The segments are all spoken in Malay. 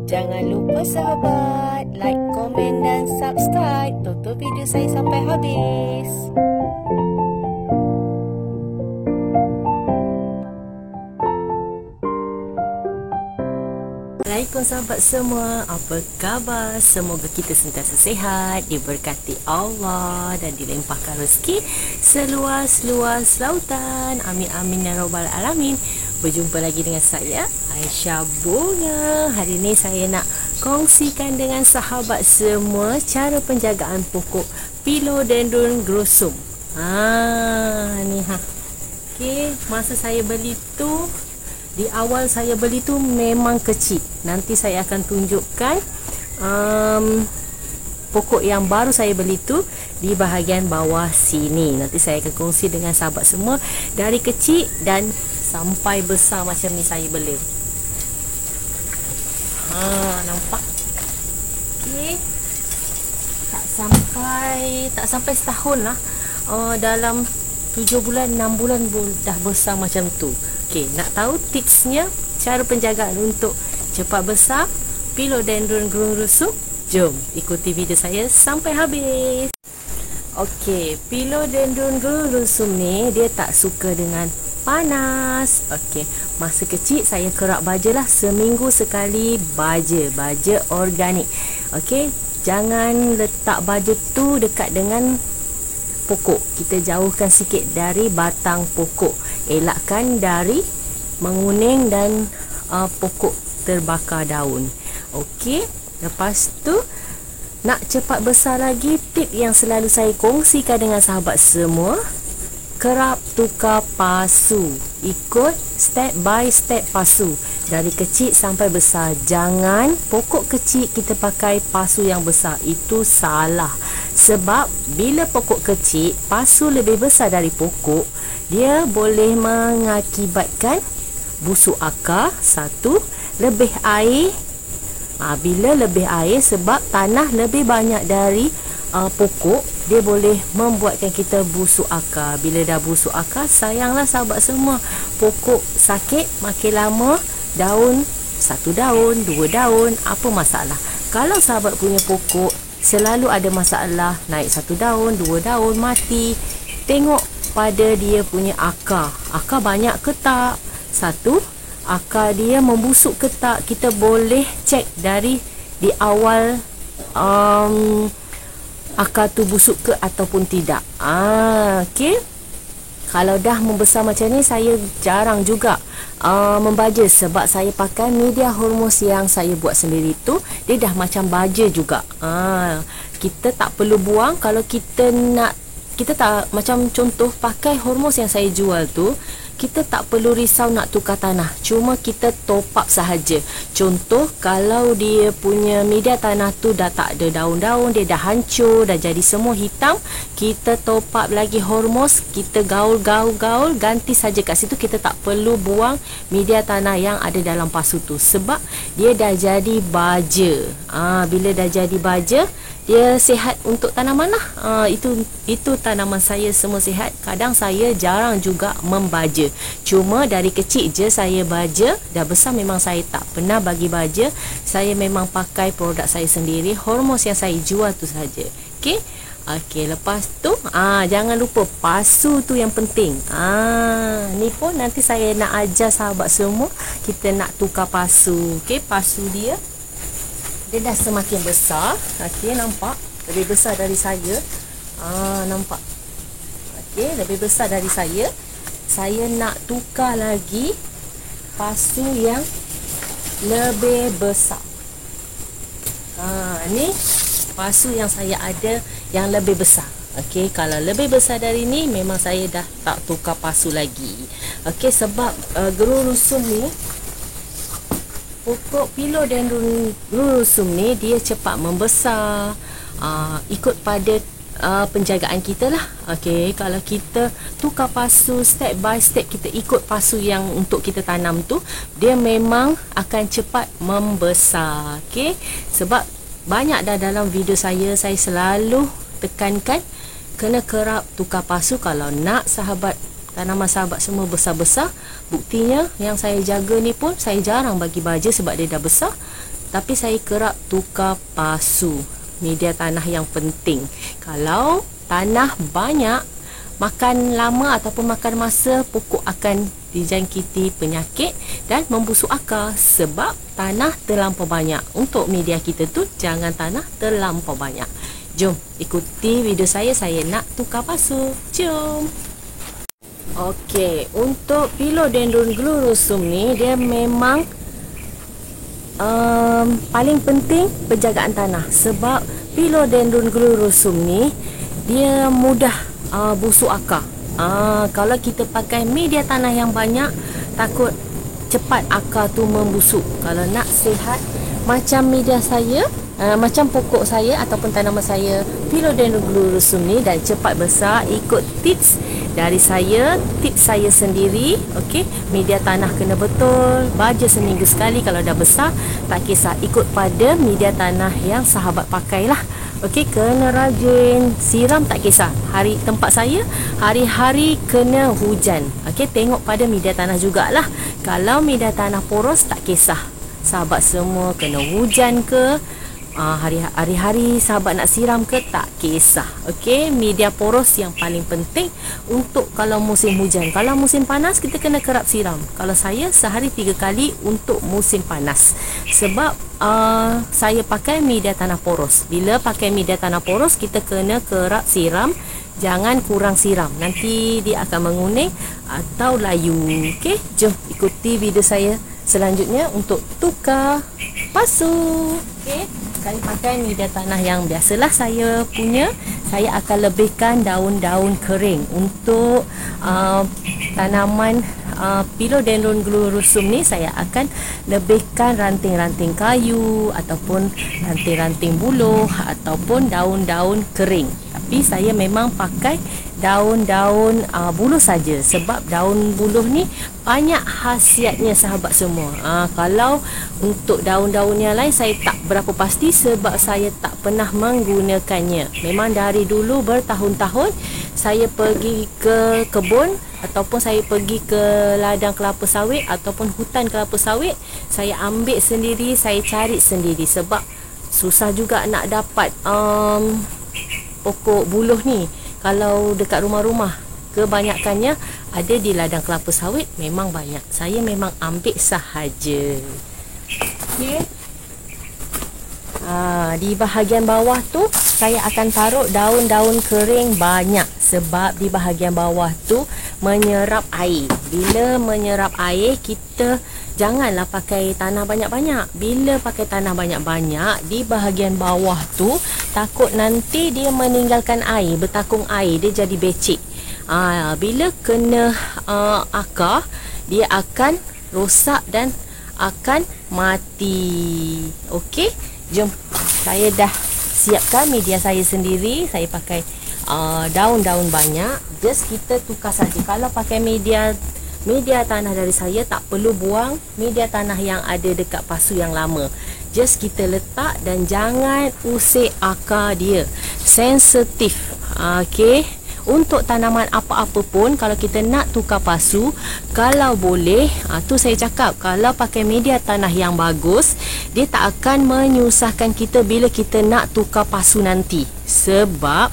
Jangan lupa sahabat, like, komen dan subscribe. Tonton video saya sampai habis. Assalamualaikum sahabat semua, apa khabar? Semoga kita sentiasa sihat, diberkati Allah dan dilimpahkan rezeki seluas-luas lautan. Amin amin ya rabbal alamin. Berjumpa lagi dengan saya, Aisyah Bunga. Hari ini saya nak kongsikan dengan sahabat semua cara penjagaan pokok Philodendron grossum. Ni Okey, masa saya beli tu, di awal saya beli tu memang kecil. Nanti saya akan tunjukkan pokok yang baru saya beli tu di bahagian bawah sini. Nanti saya akan kongsi dengan sahabat semua dari kecil dan sampai besar macam ni saya beli. Nampak? Okey. Tak sampai setahun lah. Dalam 7 bulan, 6 bulan dah besar macam tu. Okey, nak tahu tipsnya, cara penjagaan untuk cepat besar Philodendron grossum? Jom ikuti video saya sampai habis. Okey, Philodendron grossum ni dia tak suka dengan panas. Okey, masa kecil saya kerap baja lah, seminggu sekali baja organik. Okey, jangan letak baja tu dekat dengan pokok. Kita jauhkan sikit dari batang pokok. Elakkan dari menguning dan pokok terbakar daun. Okey, lepas tu nak cepat besar lagi, tip yang selalu saya kongsikan dengan sahabat semua, kerap tukar pasu. Ikut step by step pasu dari kecil sampai besar. Jangan pokok kecil kita pakai pasu yang besar, itu salah. Sebab bila pokok kecil, pasu lebih besar dari pokok, dia boleh mengakibatkan busuk akar. Satu, lebih air. Bila lebih air, sebab tanah lebih banyak dari pokok, dia boleh membuatkan kita busuk akar. Bila dah busuk akar, sayanglah sahabat semua, pokok sakit makin lama, daun, 1 daun, 2 daun, apa masalah? Kalau sahabat punya pokok selalu ada masalah, naik 1 daun, 2 daun, mati, tengok pada dia punya akar. Akar banyak ke tak? Satu, akar dia membusuk ke tak? Kita boleh cek dari di awal akar tu busuk ke ataupun tidak. Okey. Kalau dah membesar macam ni, saya jarang juga membaja, sebab saya pakai media hormos yang saya buat sendiri tu, dia dah macam baja juga. Kita tak perlu buang. Kalau kita nak, kita tak, macam contoh pakai hormos yang saya jual tu, kita tak perlu risau nak tukar tanah, cuma kita top up sahaja. Contoh, kalau dia punya media tanah tu dah tak ada daun-daun, dia dah hancur, dah jadi semua hitam, kita top up lagi hormos, kita gaul, ganti saja kat situ. Kita tak perlu buang media tanah yang ada dalam pasu tu, sebab dia dah jadi baja. Bila dah jadi baja, dia sihat untuk tanaman lah. Itu tanaman saya semua sihat. Kadang saya jarang juga membaja, cuma dari kecil je saya baja. Dah besar memang saya tak pernah bagi baja. Saya memang pakai produk saya sendiri, hormos yang saya jual tu saja. Okey, lepas tu jangan lupa pasu tu yang penting. Ni pun nanti saya nak ajar sahabat semua, kita nak tukar pasu. Okey, pasu dia dah semakin besar. Okey, nampak? Lebih besar dari saya. Nampak? Okey, lebih besar dari saya. Saya nak tukar lagi pasu yang lebih besar. Ni pasu yang saya ada yang lebih besar. Okey, kalau lebih besar dari ni, memang saya dah tak tukar pasu lagi. Okey, sebab grossum ni, pokok Philodendron grossum ni, dia cepat membesar. Ikut pada penjagaan kita lah. Okey, kalau kita tukar pasu step by step, kita ikut pasu yang untuk kita tanam tu, dia memang akan cepat membesar. Okey, sebab banyak dah dalam video saya selalu tekankan kena kerap tukar pasu kalau nak tanaman sahabat semua besar-besar. Buktinya yang saya jaga ni pun saya jarang bagi baja sebab dia dah besar. tapi saya kerap tukar pasu. Media tanah yang penting. Kalau tanah banyak, makan lama ataupun makan masa, pokok akan dijangkiti penyakit dan membusuk akar sebab tanah terlampau banyak. Untuk media kita tu, jangan tanah terlampau banyak. Jom ikuti video saya nak tukar pasu. Jom. Okey, untuk Philodendron glurosum ni, dia memang paling penting penjagaan tanah. Sebab Philodendron glurosum ni dia mudah busuk akar. Kalau kita pakai media tanah yang banyak, takut cepat akar tu membusuk. Kalau nak sihat macam media saya, macam pokok saya ataupun tanaman saya Philodendron glurosum ni, dan cepat besar, ikut tips dari saya, tips saya sendiri. Okey, media tanah kena betul, baja seminggu sekali. Kalau dah besar, tak kisah, ikut pada media tanah yang sahabat pakailah. Okey, kena rajin siram, tak kisah. Tempat saya hari-hari kena hujan. Okey, tengok pada media tanah jugalah. Kalau media tanah poros, tak kisah, sahabat semua kena hujan ke, hari-hari sahabat nak siram ke, tak kisah. Okey, media poros yang paling penting untuk kalau musim hujan. Kalau musim panas, kita kena kerap siram. Kalau saya sehari 3 kali untuk musim panas. Sebab saya pakai media tanah poros. Bila pakai media tanah poros, kita kena kerap siram. Jangan kurang siram, nanti dia akan menguning atau layu. Okey, jom ikuti video saya selanjutnya untuk tukar pasu. Okey, saya pakai media tanah yang biasalah saya punya. Saya akan lebihkan daun-daun kering untuk tanaman Philodendron glurosum ni. Saya akan lebihkan ranting-ranting kayu ataupun ranting-ranting buluh ataupun daun-daun kering. Tapi saya memang pakai daun-daun buluh saja, sebab daun buluh ni banyak khasiatnya sahabat semua. Kalau untuk daun-daun yang lain saya tak berapa pasti sebab saya tak pernah menggunakannya. Memang dari dulu bertahun-tahun saya pergi ke kebun ataupun saya pergi ke ladang kelapa sawit ataupun hutan kelapa sawit, saya ambil sendiri, saya cari sendiri sebab susah juga nak dapat pokok buluh ni. Kalau dekat rumah-rumah, kebanyakannya ada di ladang kelapa sawit, memang banyak. Saya memang ambil sahaja. Okey. Di bahagian bawah tu saya akan taruh daun-daun kering banyak, sebab di bahagian bawah tu menyerap air. Bila menyerap air, kita janganlah pakai tanah banyak-banyak. Bila pakai tanah banyak-banyak, di bahagian bawah tu takut nanti dia meninggalkan air, bertakung air, dia jadi becik. Bila kena akar, dia akan rosak dan akan mati. Okey, jom. Saya dah siapkan media saya sendiri. Saya pakai daun-daun banyak. Just kita tukar saja. Kalau pakai media tanah dari saya, tak perlu buang media tanah yang ada dekat pasu yang lama. Just kita letak dan jangan usik akar dia. Sensitif. Okey. Untuk tanaman apa-apa pun, kalau kita nak tukar pasu, kalau boleh, tu saya cakap, kalau pakai media tanah yang bagus, dia tak akan menyusahkan kita bila kita nak tukar pasu nanti. Sebab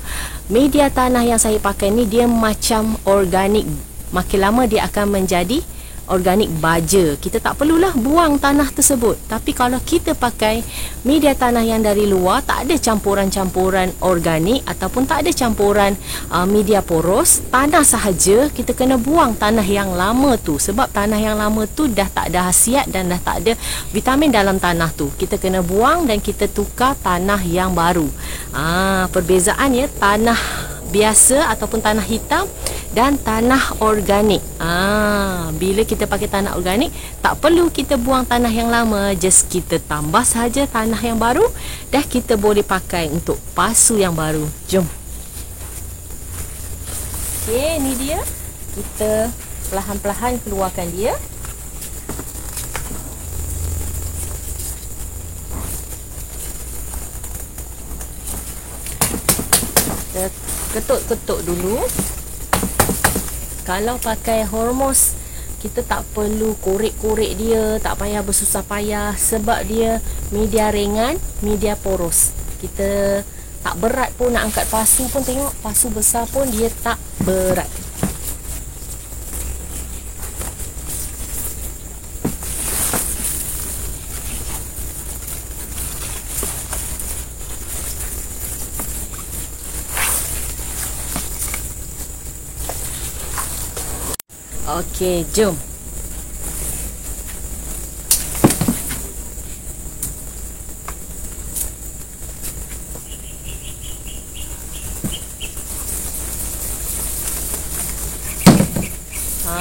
media tanah yang saya pakai ni, dia macam organik. Makin lama dia akan menjadi organik baja. Kita tak perlulah buang tanah tersebut. Tapi kalau kita pakai media tanah yang dari luar, tak ada campuran-campuran organik ataupun tak ada campuran media poros, tanah sahaja, kita kena buang tanah yang lama tu. Sebab tanah yang lama tu dah tak ada khasiat dan dah tak ada vitamin dalam tanah tu. Kita kena buang dan kita tukar tanah yang baru. Perbezaannya tanah biasa ataupun tanah hitam dan tanah organik. Bila kita pakai tanah organik, tak perlu kita buang tanah yang lama, just kita tambah saja tanah yang baru, dah kita boleh pakai untuk pasu yang baru. Jom. Okey, ni dia. Kita perlahan-perlahan keluarkan dia. Ketuk-ketuk dulu. Kalau pakai hormos kita tak perlu korek-korek dia, tak payah bersusah payah sebab dia media ringan, media poros. Kita tak berat pun nak angkat pasu pun, tengok pasu besar pun dia tak berat. Okey, jom.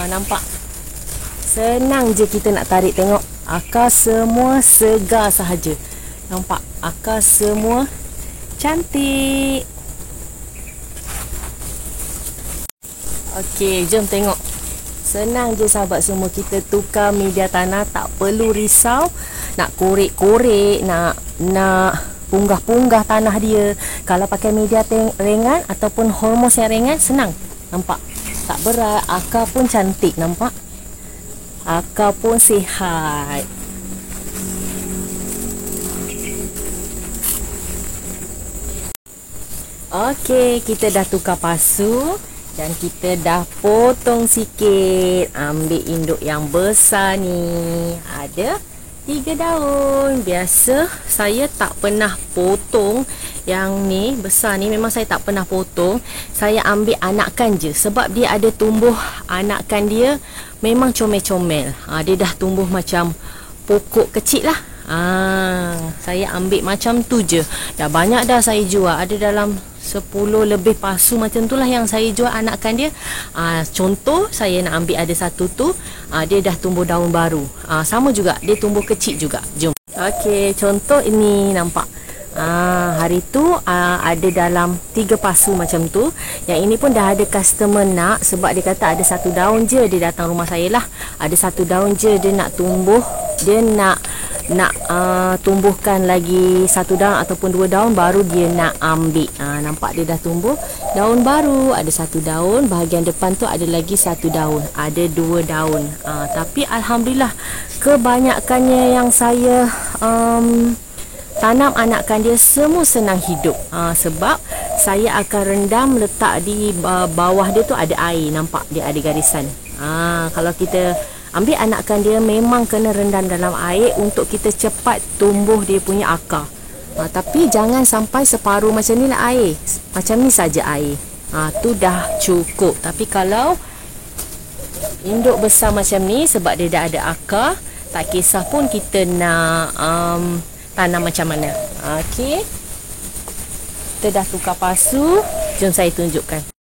Nampak? Senang je kita nak tarik, tengok. Akar semua segar sahaja. Nampak? Akar semua cantik. Okey, jom tengok. Senang je sahabat semua, kita tukar media tanah, tak perlu risau nak korek-korek, nak punggah-punggah tanah dia. Kalau pakai media ringan ataupun hormos yang ringan, senang. Nampak? Tak berat, akar pun cantik, nampak? Akar pun sihat. Okey, kita dah tukar pasu dan kita dah potong sikit. Ambil induk yang besar ni. Ada 3 daun. Biasa saya tak pernah potong yang ni besar ni, memang saya tak pernah potong. Saya ambil anakan je sebab dia ada tumbuh anakan dia memang comel-comel. Dia dah tumbuh macam pokok kecil lah. Saya ambil macam tu je. Dah banyak dah saya jual. Ada dalam 10 lebih pasu macam tu lah yang saya jual anakan dia. Contoh saya nak ambil ada satu tu, dia dah tumbuh daun baru. Sama juga, dia tumbuh kecil juga. Jom. Okey, contoh ini nampak. Hari tu ada dalam 3 pasu macam tu. Yang ini pun dah ada customer nak, sebab dia kata ada 1 daun je. Dia datang rumah saya lah, ada 1 daun je dia nak tumbuh. Dia nak tumbuhkan lagi 1 daun ataupun 2 daun baru dia nak ambil. Nampak dia dah tumbuh daun baru, ada 1 daun, bahagian depan tu ada lagi 1 daun, ada 2 daun. Tapi alhamdulillah kebanyakannya yang saya tanam anakan dia semua senang hidup. Sebab saya akan rendam, letak di bawah dia tu ada air. Nampak dia ada garisan. Kalau kita ambil anakan dia memang kena rendam dalam air untuk kita cepat tumbuh dia punya akar. Tapi jangan sampai separuh macam ni lah air. Macam ni saja air. Tu dah cukup. Tapi kalau induk besar macam ni, sebab dia dah ada akar, tak kisah pun kita nak tanam macam mana. Okey, kita dah tukar pasu. Jom saya tunjukkan.